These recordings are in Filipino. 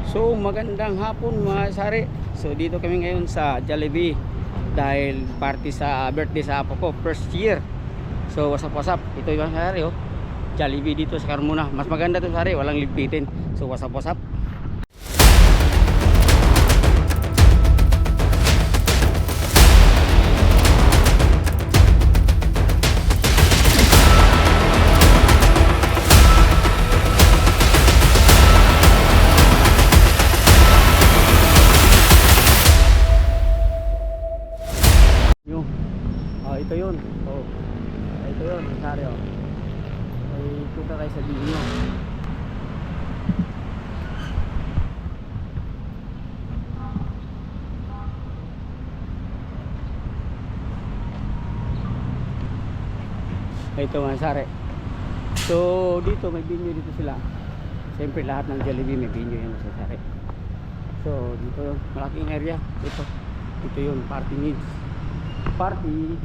So magandang hapon mga sari. So dito kami ngayon sa Jollibee dahil party sa birthday sa apo ko, first year. So what's up? Ito yung sari oh. Jollibee dito sa Carmona. Mas maganda to sari, walang ligpitin. So what's up? Ito yun. Oh. Ito yun, sari oh. Ay punta tayo sa Dino. Ito mga sari. So dito may binyo dito sila. Siyempre lahat ng Jollibee may binyo yan sa sari. So dito yun, malaking area. Ito yun, party needs. Party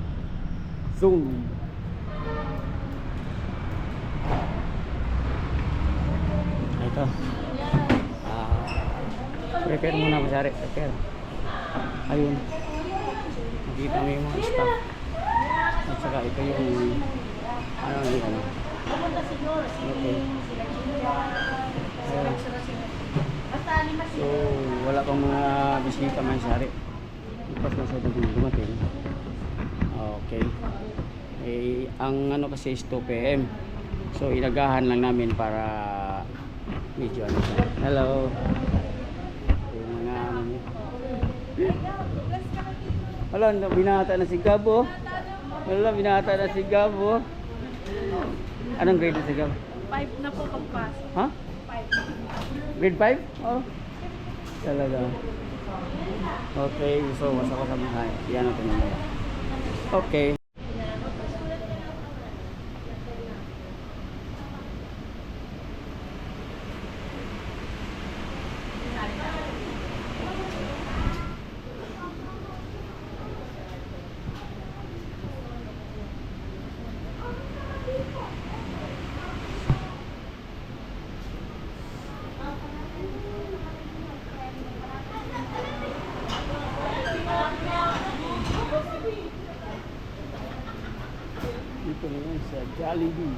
zone. Ito. Prepare muna masari. Prepare. Ayun. Nakita mo yung mga staff. At saka ito yung ano. Okay. So wala pang mga bisita masari. Ipas na sa dumating. Okay. Eh, ang ano kasi is 2 PM. So inagahan lang namin para medyo ano siya. Hello. Yung mga ano niya. Wala, binata na si Gabo. Wala, binata na si Gabo. Anong grade na si Gabo? 5 na po pagpasok. Ha? 5. Grade 5? Oh. Talaga. Okay, so wasa ko sa mga. Yan ang tinanong. Okay. Dito na yan sa Jollibee.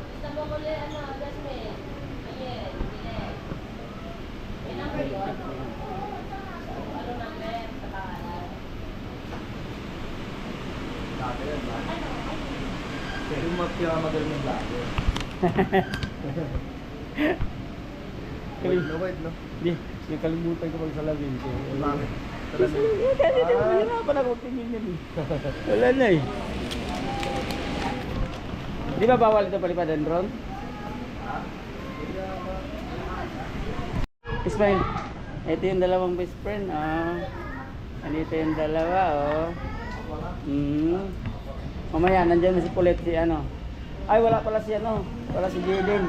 Pero magaling ng vlogger. Wait, no? Hindi, nakalimutan ko pagsalamin ko. Bakit? Hirapan ako tingin yan eh. Wala na eh. Di ba bawal ito palipadan, Ron? Ismail, ito yung dalawang best friend. Andito yung dalawa, oh. Mamaya, nandyan na si Paulette, si ano. Ay, wala pala si ano. Wala si Jaden.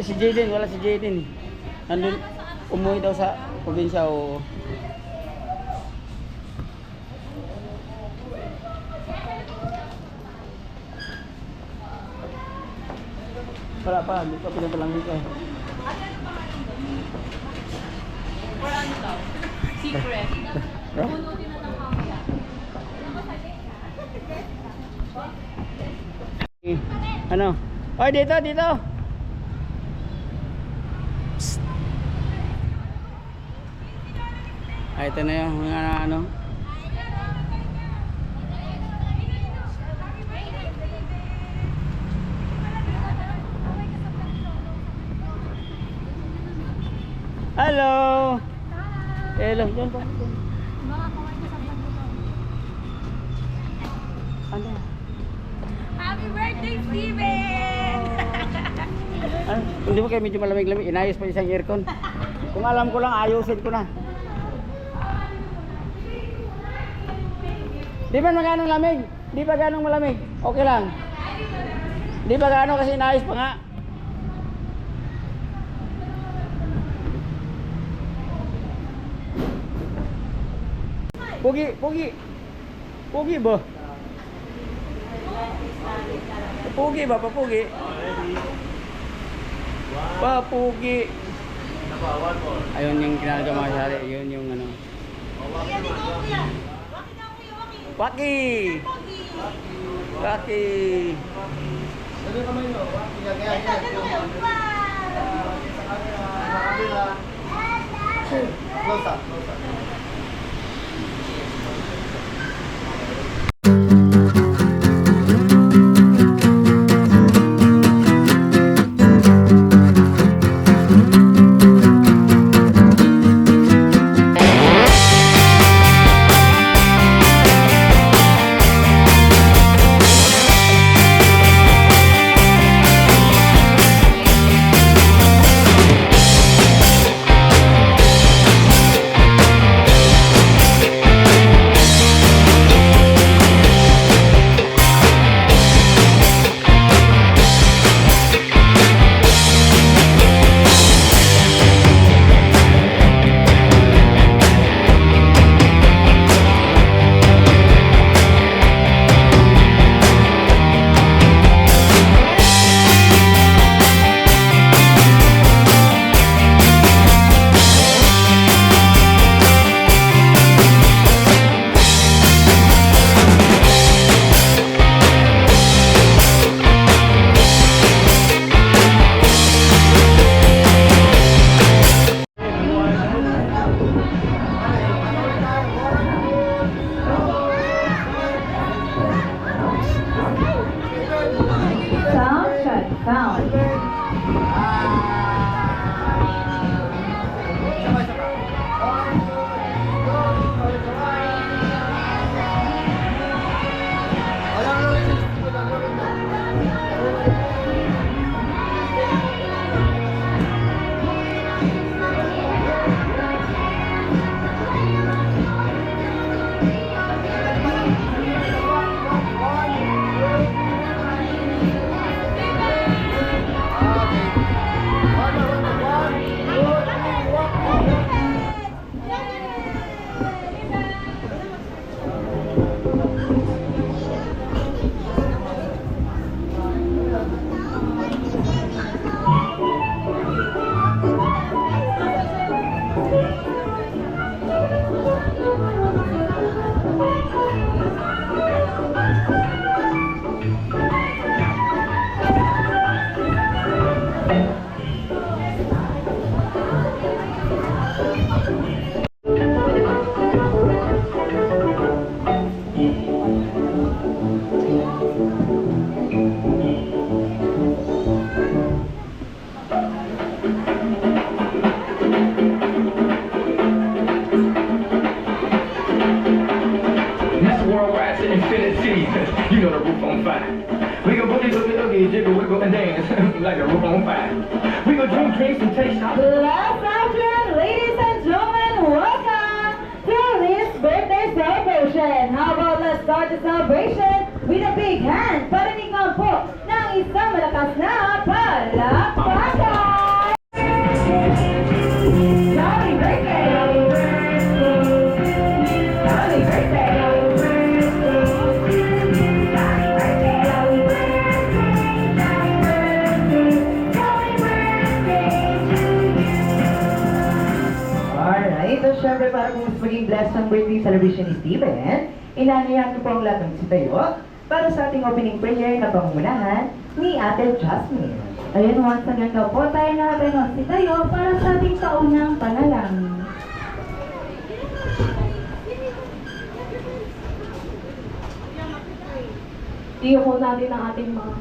Si Jaden, wala si Jaden. Nandun, umuwi daw sa probinsya, oh. Wala pa, hindi pa pinapalang dito eh. Or ano daw? Secret. Punutin na ng kamaya. Ano? Oy, dito! Psst. Ay, ito na yung mga ano. Hello! Hello, dyan ba? Ano? Happy birthday, Steven! Ano? Hindi mo kayo medyo malamig-lamig, inayos pa isang aircon. Kung alam ko lang, ayusin ko na. Di ba ganong lamig? Di ba ganong malamig? Okay lang. Di ba gano'n kasi inayos pa nga? Pugi ba? Papugi ba? Papugi. Ayun yung kinalaga mga sari. Yun yung ano. Waki! Waki! Ano yung kamay nyo? Close up, close up. Sound check. Sound. This worldwide to infinity. You know the roof on fire. We go boogie, boogie, oogie, jiggle, wiggle, and dance like the roof on fire. We go drink drinks and taste shots. Last afternoon, ladies and gentlemen, welcome to this birthday celebration. How about let's start the celebration with a big hand. Pariningan po ng isang malakas na palakpakan. Happy birthday! Happy birthday! Alright, so syempre para kung mas maging blessed ang birthday celebration ni Steven, inanihan ko po ang lahat ng sitayo para sa ating opening prayer na pangungunahan ni Ate Jasmine. Ayun, once again daw po tayo natin si tayo para sa ating taunang panalangin. Iyo po natin ang ating mga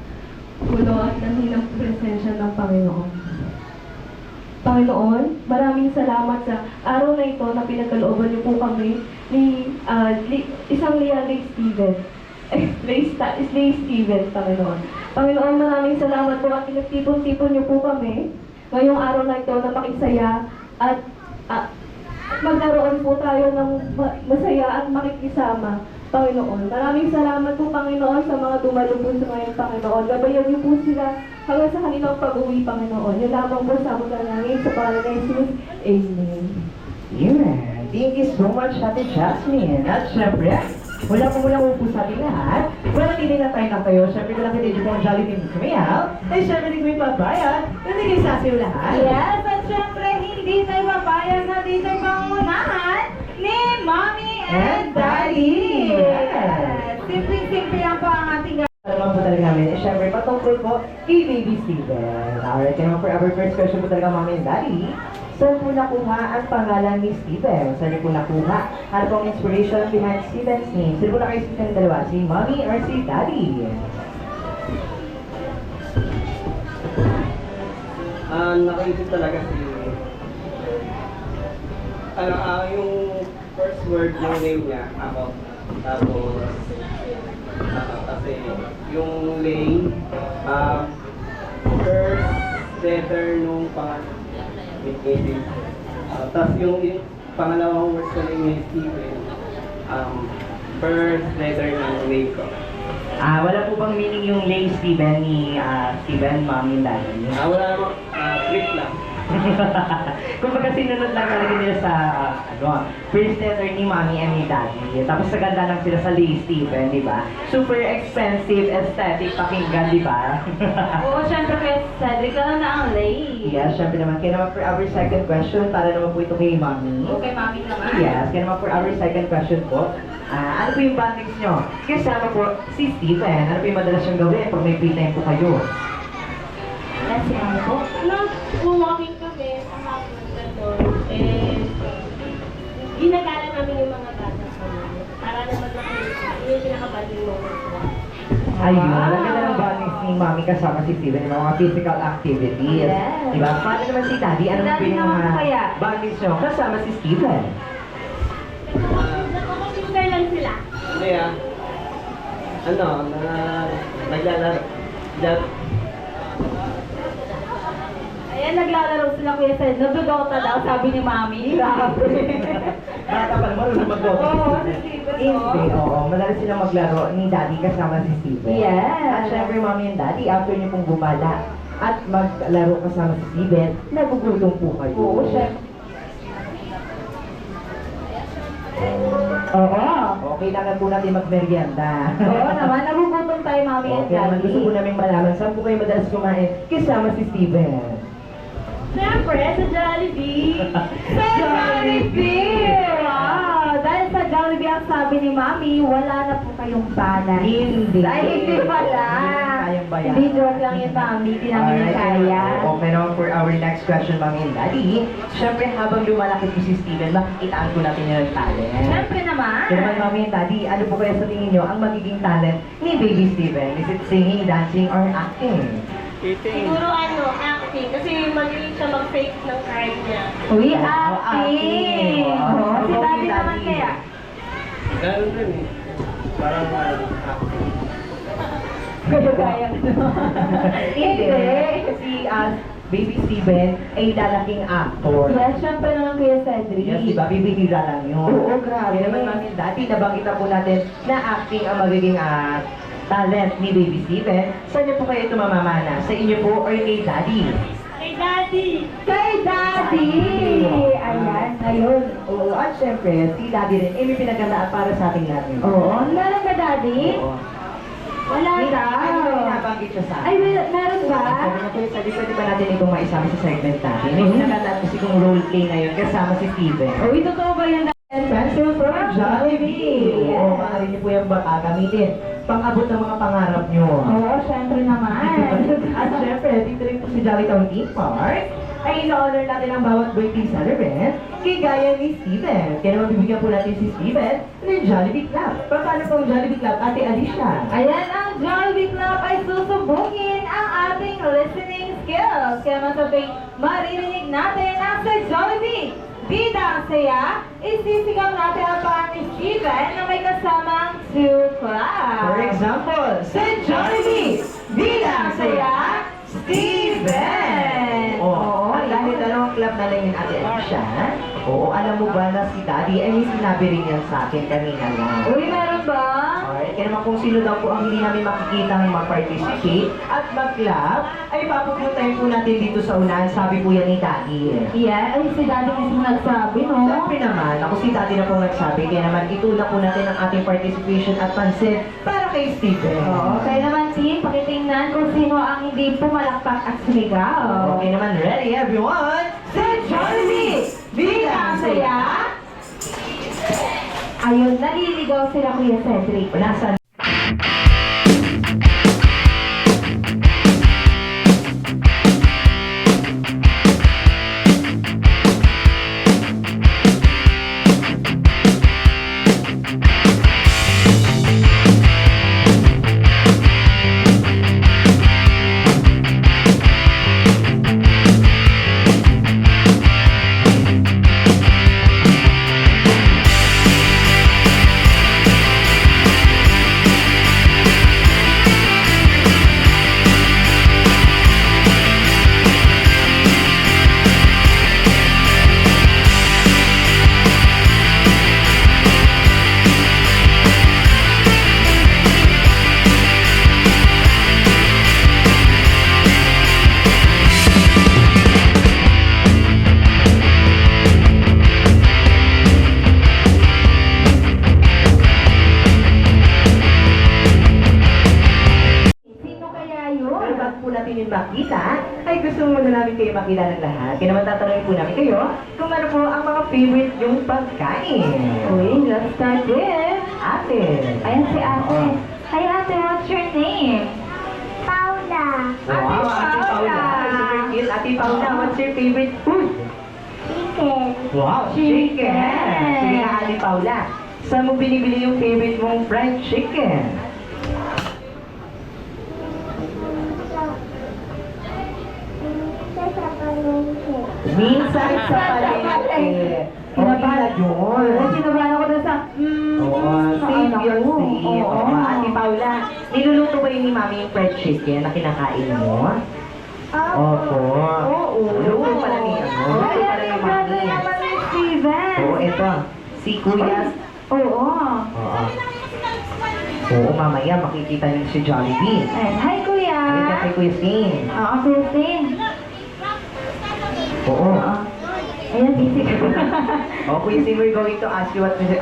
pulo at dahilang presensya ng Panginoon. Panginoon, maraming salamat sa araw na ito na pinagkalooban niyo po kami ni isang Lay Steven. Lay Steven, Panginoon. Panginoon, maraming salamat po at pinagtipon-tipon niyo po kami ngayong araw na ito na makisaya at magkaroon po tayo ng masaya at makikisama. Panginoon, maraming salamat po, Panginoon, sa mga dumalubos sa ngayon, Panginoon. Gabayan niyo po sila hanggang sa kanilang pag-uwi, Panginoon. Yun lamang po sa mga nangin sa pangalan ng Jesus. Amen. Amen. Thank you so much, Ate Jasmine. At syempre, wala po muna upo sa ating lahat. Wala tinin na tayo ng kayo. Syempre, wala kita dito po ang Jolly Team Sumayaw. Ay, syempre, hindi ko yung papaya. Hindi kayo sasiw lahat. Yes, at syempre, hindi dito ay papayag na dito ay pangunahan ni Mommy and Daddy. Yes. Simple-simple lang po ang ating Naman po talaga namin, syempre patungkol po kay Baby Steven. Alright, kaya naman for our first question po talaga, Mommy and Daddy. Saan po nakuha ang pangalan ni Steven? Saan niyo po nakuha? Ano pong inspiration behind Steven's name? Sino po na kayo sa dalawa? Si Mommy or si Daddy? Nakaisip talaga yung first word ng name niya, ako. Tapos, kasi yung lane, first letter nung nickname. Tapos yung pangalawang word sa name ni Steven, first letter ng name ko. Wala po bang meaning yung Lay Steven ni Steven, Mommy and Daddy? Wala namang click lang. Kung baga sinunod lang talaga nila sa first letter ni Mommy and ni Daddy. Tapos naganda lang sila sa Lay Steven, di ba? Super expensive, aesthetic, pakinggan, di ba? Oo, syempre kay Cedric lang na ang lay. Yes, syempre naman. Kaya naman for our second question, para naman po ito kay Mommy. Okay, Mommy naman. Yes, kaya naman for our second question po. Ano po yung bondings nyo? Kasama po si Steven. Ano po yung madalas yung gawin pag may free time po kayo? Kasi ano po? Nag-walking kami sa hapon doon, ginagala namin yung mga bata para naman yung pinaka-banding moment ko. Ayun, ang ganda ng bondings ni Mommy kasama si Steven, yung mga physical activities. Yes. Diba? Paano naman si Daddy? Ano po Daddy yung naman po kaya? bondings nyo kasama si Steven? Nagkakasintay lang sila. Naglalaro. Ayan, naglalaro sila Kuya Ced. Nagdodota daw, sabi ni Mommy. Grabe. Bata pa naman, ano mag-go? Oo, si Steven, Hindi, oo. Madalas silang maglaro ni Daddy kasama si Steven. Yes. At syempre, Mommy and Daddy, after niyo pong gumala at maglaro kasama si Steven, nagugutom po kayo. Oo, syempre. Oo. Okay lang po natin magmerienda. Oo naman, nagugutom tayo Mommy and Okay naman, Daddy. gusto po namin malaman, saan po kayo madalas kumain kasama si Steven? Siyempre, sa Jollibee. Sa Jollibee! Wow! Dahil sa Jollibee ang sabi ni Mommy, wala na po kayong balance. Hindi. Ay, hindi pala. Kayang bayan. Hindi, joke lang yun, Mommy. Hindi namin yung kaya. Okay naman for our next question, Mommy and Daddy. Siyempre, habang lumalaki po si Steven, makikitaan po natin yung talent. Siyempre naman. Kaya naman, Mommy and Daddy, ano po kaya sa tingin nyo ang magiging talent ni Baby Steven? Is it singing, dancing, or acting? Siguro acting. Kasi magaling siya mag-fake ng crime niya. Uy, Wow, acting! acting. Oo, si Wow, Daddy si naman Daddy. kaya. Ganun din eh. Parang acting. Kaya Hindi. Si Baby Steven ay lalaking actor. Yes, syempre naman Kuya Cedric. Yes, diba? Bibihira lang yun. Oo, grabe. Kaya naman, Mami and Daddy, nabanggit po natin na acting ang magiging talent ni Baby Steven. Saan niyo po kayo ito mamamana? Sa inyo po or kay Daddy? Kay Daddy! Kay Daddy! Ayan, ngayon. Oo, at syempre, si Daddy rin, may pinagandaan para sa ating natin. Oo, meron ka Daddy? Oo. Wala May daw. nabanggit siya sa Ay, meron ba? Sabi na po yung sabi, pwede ba natin itong maisama sa segment natin? May pinagandaan kasi kung role play ngayon kasama si Steven. Uy, totoo ba yan? Pencil from Jollibee! Oo, maaari niyo po yung gamitin. Pang-abot ng mga pangarap niyo. Oo, syempre naman. At syempre, dito rin po si Jollytown Theme Park ay ino-honor natin ang bawat birthday celebrant kay gaya ni Steven. Kaya naman bibigyan po natin si Steven ng Jollibee Club. Paano po ang Jollibee Club, Ate Alicia? Ayan, ang Jollibee Club ay susubungin ang ating listening skills. Kaya masabing maririnig natin ang sa Jollibee. Bida ang saya, isisigaw natin ang pangalan ni Steven na may kasamang 2 clap. For example, sa Jollibee, bilang saya, Steven! Oo, dahil dalawang club na lang yung Ate Alicia. Oo, alam mo ba na si Daddy ay may sinabi rin yan sa akin kanina lang. Uy, meron ba? Alright, kaya naman kung sino daw po ang hindi namin makikita ng mag-participate at mag-club, ay papupuntahin po natin dito sa unahan, sabi po yan ni Daddy. Yeah, ay si Daddy mismo nagsabi, no? Siyempre naman, ako si Daddy na po nagsabi, kaya naman itulak po natin ang ating participation at pansin para kay Steven. Oo, kaya naman team, pakitingnan kung sino ang hindi pumalakpak at sumigaw. Okay naman, ready everyone? Sa Jollibee! Ayun, naliligaw sila Kuya Cedric. Nasa Sino kaya yun? Pero bago po natin yung makita, ay gusto muna namin kayo makilala ng lahat. Kaya naman tatanungin po namin kayo kung ano po ang mga favorite yung pagkain. Uy, let's start with... Ate. Ayan si ate. Hi ate, what's your name? Paula. Wow, Ate Paula. Super cute. Ate Paula, what's your favorite food? Chicken. Wow, chicken. Sige nga, Ate Paula. Saan mo binibili yung favorite mong fried chicken? Sa palengke. Minsan sa palengke. Kinabahan. Okay na yun. Oo, kinabahan ako na sa... Oo, save your seat. Oo. Oo, Ate Paula, niluluto ba yun ni Mami yung fried chicken na kinakain mo? Opo. Oo. Luto pala ni ano? Luto pala ni Mami. naman ni Steven. Oo, ito. Si Kuya. Oo. Oo. Oo, mamaya makikita niyo si Jollibee. Ayan, hi kuya. Halika kay Kuya Sing. Oo, Kuya Sing. Oo. Ayan, busy ka. Oh, Kuya Sing, we're going to ask you what's your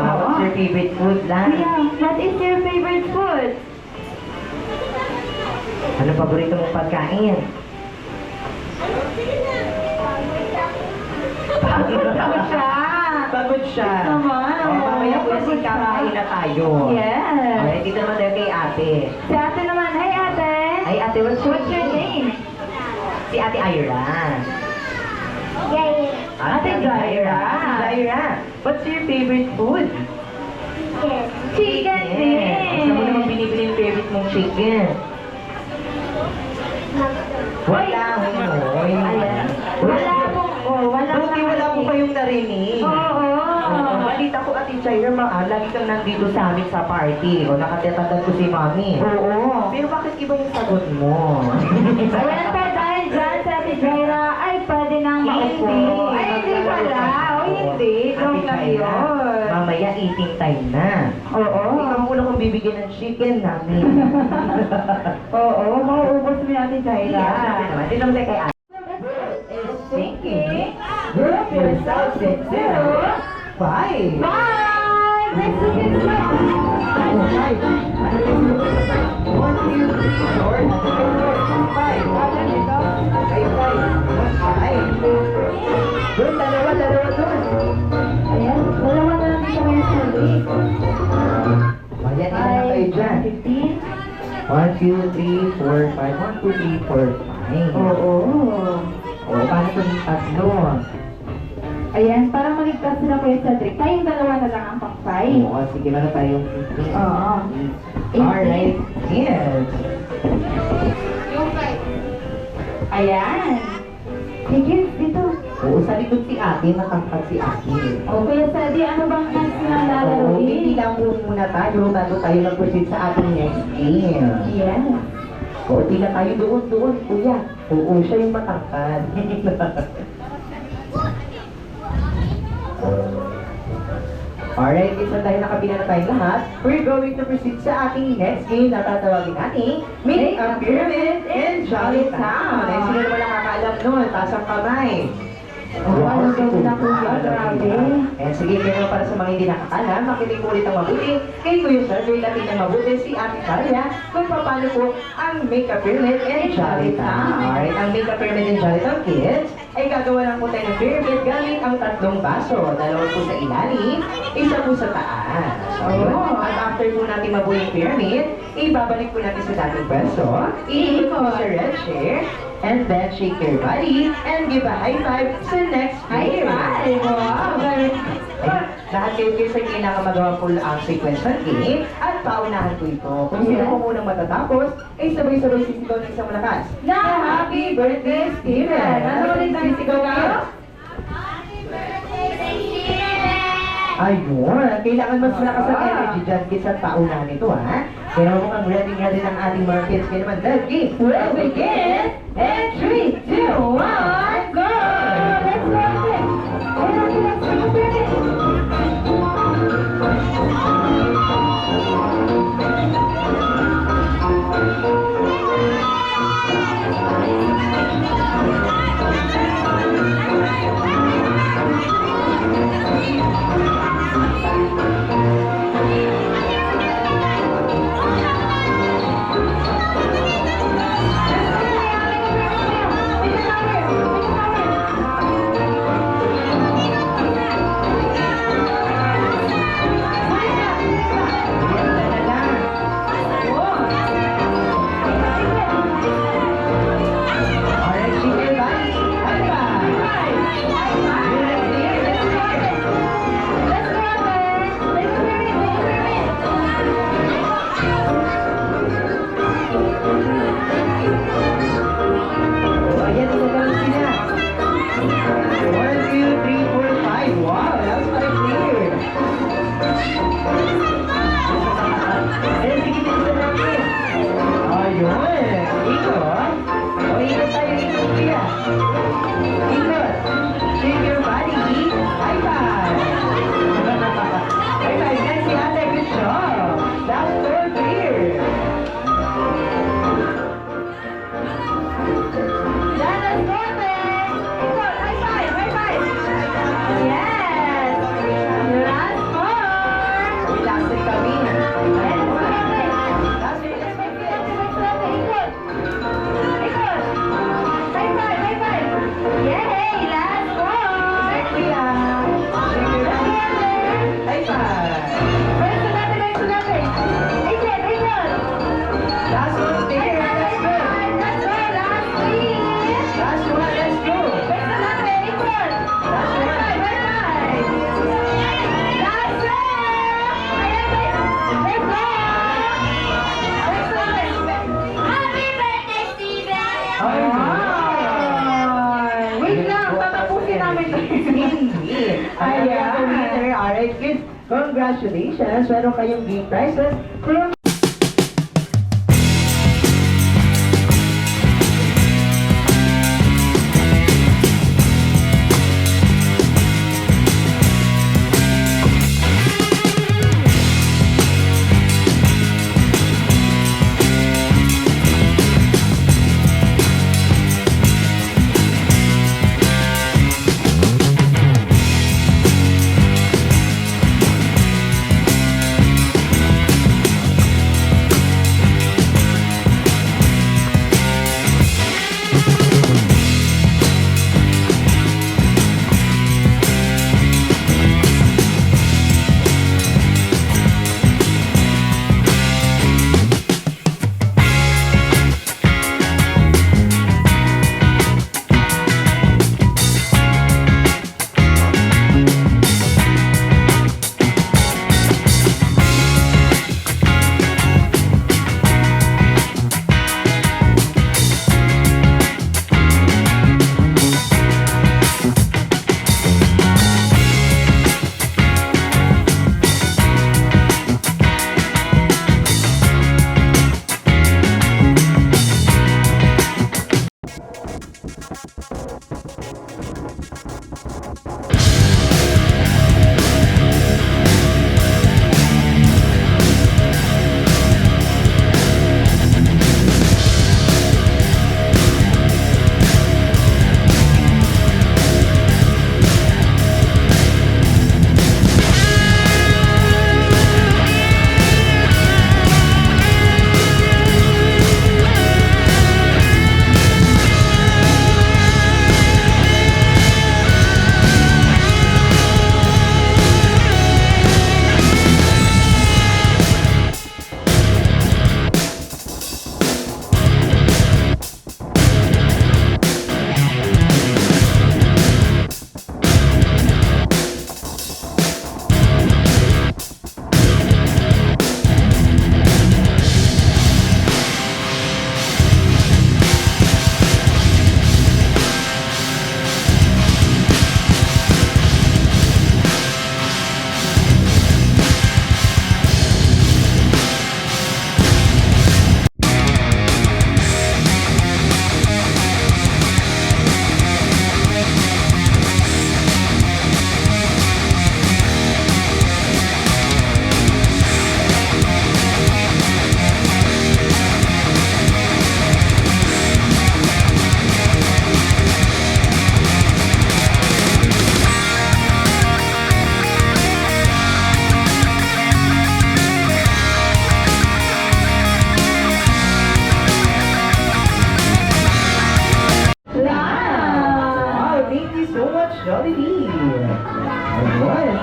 favorite food lang. Kuya, what is your favorite food? Ano paborito mong pagkain? Pagod siya. Pagod siya. Naman, Oh, oo. mamaya Kuya Sing, Pagod siya. kakain na tayo. Yes. Okay, dito naman tayo kay ate. Si ate naman, hi ate. Ay, ate, what's What's your name? Si Ate Ira. Yay. Ate Jaira. Ate Jaira. What's your favorite food? Chicken. Chicken Saan mo naman din. binibili yung favorite mong chicken? Wala mo. Ayan. Wala pong, wala Buti wala po kayong narinig. Oo. Balita ko, Ate Jaira, lagi kang nandito sa amin sa party. O, nakatatandaan ko si Mami. Oo. Pero bakit iba yung sagot mo? Ayan pa dahil dyan sa Ate Jaira, ay pwede nang maupo. Ay, hindi pala. O, hindi. Joke lang yun. Mamaya eating time na. Oo. Ikaw muna kung bibigyan ng chicken namin. Oo, mauubos mo yung Ate Jaira. Sabi naman, tinong kay Ate. Thinking. Group yourself in 0, 5. Bye! Next to you. Doon, dalawa doon. Ayan, dalawa na lang sa mga sali. Ayan, ilan na kayo dyan? 15. 1, 2, 3, 4, 5. 1, 2, 3, 4, 5. Oo. O, paano ito yung tatlo? Ayan, para maligtas sila Kuya Cedric. Tayong dalawa na lang ang pang-5. Oo, sige na tayong 15. Oo. Alright, yes. Ayan. Sige, dito. Oo, sa likod si ate, matangkad si ate. O, Kuya Cedric, ano bang next na Oo, lalaroin? hindi lang po muna tayo bago tayo mag-proceed sa ating next game. Yes. Oo, di na tayo doon, kuya. Oo, siya yung matangkad. Alright, isa tayo nakabila na tayong lahat. We're going to proceed sa ating next game na tatawagin natin Make a Pyramid in Jolly Town. Ay, sino naman nakakaalam nun? Taas ang kamay. Wow, gawin na kuya, grabe. Eh, sige, pero para sa mga hindi nakakaalam, makinig po ulit ang mabuti. Kay Kuya Sir, natin ng mabuti si Ate Maria kung paano po ang Make a Pyramid in Jolly Town. Alright, ang Make a Pyramid in Jolly Town, kids, ay gagawa lang po tayo ng pyramid gamit ang 3 baso. 2 po sa ilalim, 1 po sa taas. At after po natin mabuo yung pyramid, ibabalik po natin sa dating pwesto. Iikot po sa red chair. And then shake your body and give a high five sa next player. High five! Wow! Very good. Lahat kayo sa kailangan magawa po ang sequence ng game at paunahan ko ito. Kung sino po munang matatapos, ay sabay-sabay sisigaw ng isang malakas. Na Happy Birthday, Steven! Ano ulit sisigaw kayo? Ayun, kailangan mas malakas ang energy dyan kaysa paunahan ito, ha? Pero mukhang ready ng ating mga kids. Kaya naman, the game will begin in 3, 2, 1, go! Let's go! Alright kids, congratulations! Meron kayong game prizes from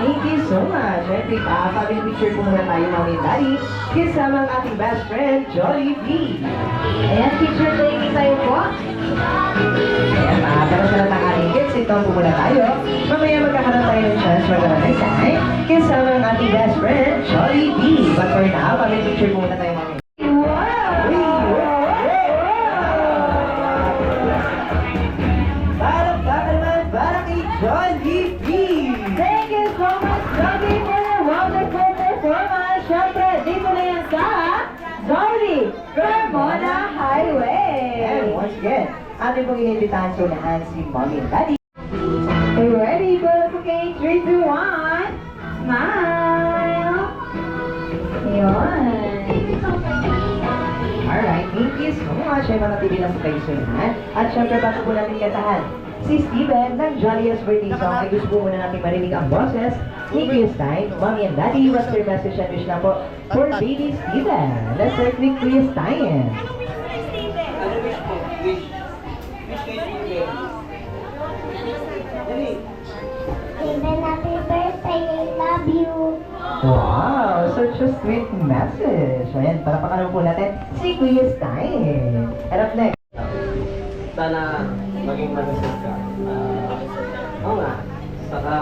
Thank you so much. Siyempre, family picture po muna tayo, Mommy and Daddy. Kasama ang ating best friend, Jolly B. Ayan, picture taking tayo po. Ayan, para sa lahat ng ating kids, ito po muna tayo. Mamaya magkakaroon tayo ng chance magkaroon ng time. Kasama ang ating best friend, Jolly B. But for now, family picture po muna tayo, Mommy. Parang naman, parang kay Jolly B. Thank you so much, Johnny, for your wonderful performance. Siyempre, dito na yan sa Johnny Carmona Highway. And once again, ating pong inibitahan sa unahan si Mommy and Daddy. Are you ready for the cooking? 3, 2, 1. Smile. Yun. Alright, thank you so much. Ay mga tibilang sa kayo sa unahan. At syempre, bago po natin kantahan, si Steven ng Jolliest Birthday Song ay gusto po muna natin marinig ang boses ni Kuya Stein, Mommy and Daddy. What's their message and wish na po for baby Steven? Let's start with Kuya Stein. Ano wish mo? Wish. Wish kay Steven. Dali. Steven, happy birthday. I love you. Wow, such a sweet message. Ayan, palapakanan po natin si Kuya Stein. And up next, Sana maging malusog ka. Oo nga. Saka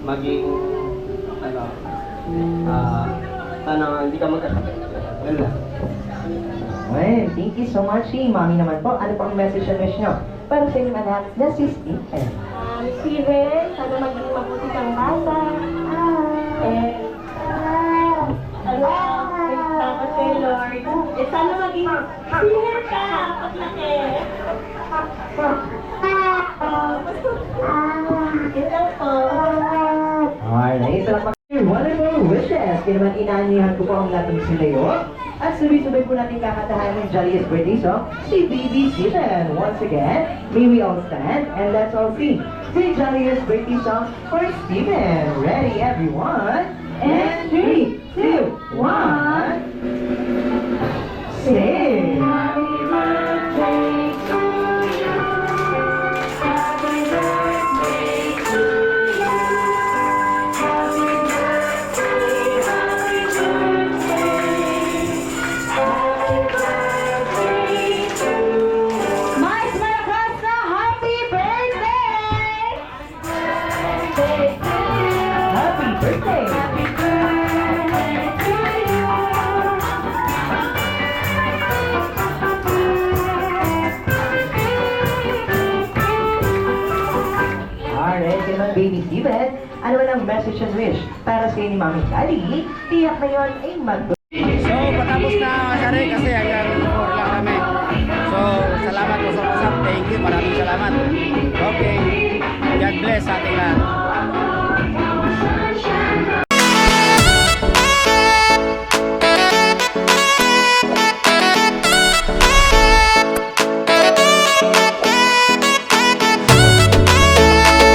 maging ano sana hindi ka magkasakit. Yun lang. well, thank you so much. Si Mommy naman po, ano pang message and wish nyo para sa inyong anak na si Steven? Steven, sana maging mabuti kang bata. Salamat kay Lord. Sana maging singer ka paglaki. Ito po. Alright, ito lang wonderful wishes. Kaya naman inaanihan ko po ang lahat ng silayo. At sabay-sabay po natin kakatahan ng Jolliest Birthday Song, si Baby Steven. Once again, may we all stand and let's all sing the Jolliest Birthday Song for Steven. Ready, everyone? And 3, 2, 1. Sing! Mike Maracasa, happy birthday! Happy birthday! Alright, yun ang Baby Steven. Ano man ang message and wish para sa ni Mami Daddy? Tiyak na yun ay So, patapos na Sari kasi hanggang 4 lang kami. So, salamat po sa pasap. Thank you. Maraming salamat. Okay. God bless sa ating lahat.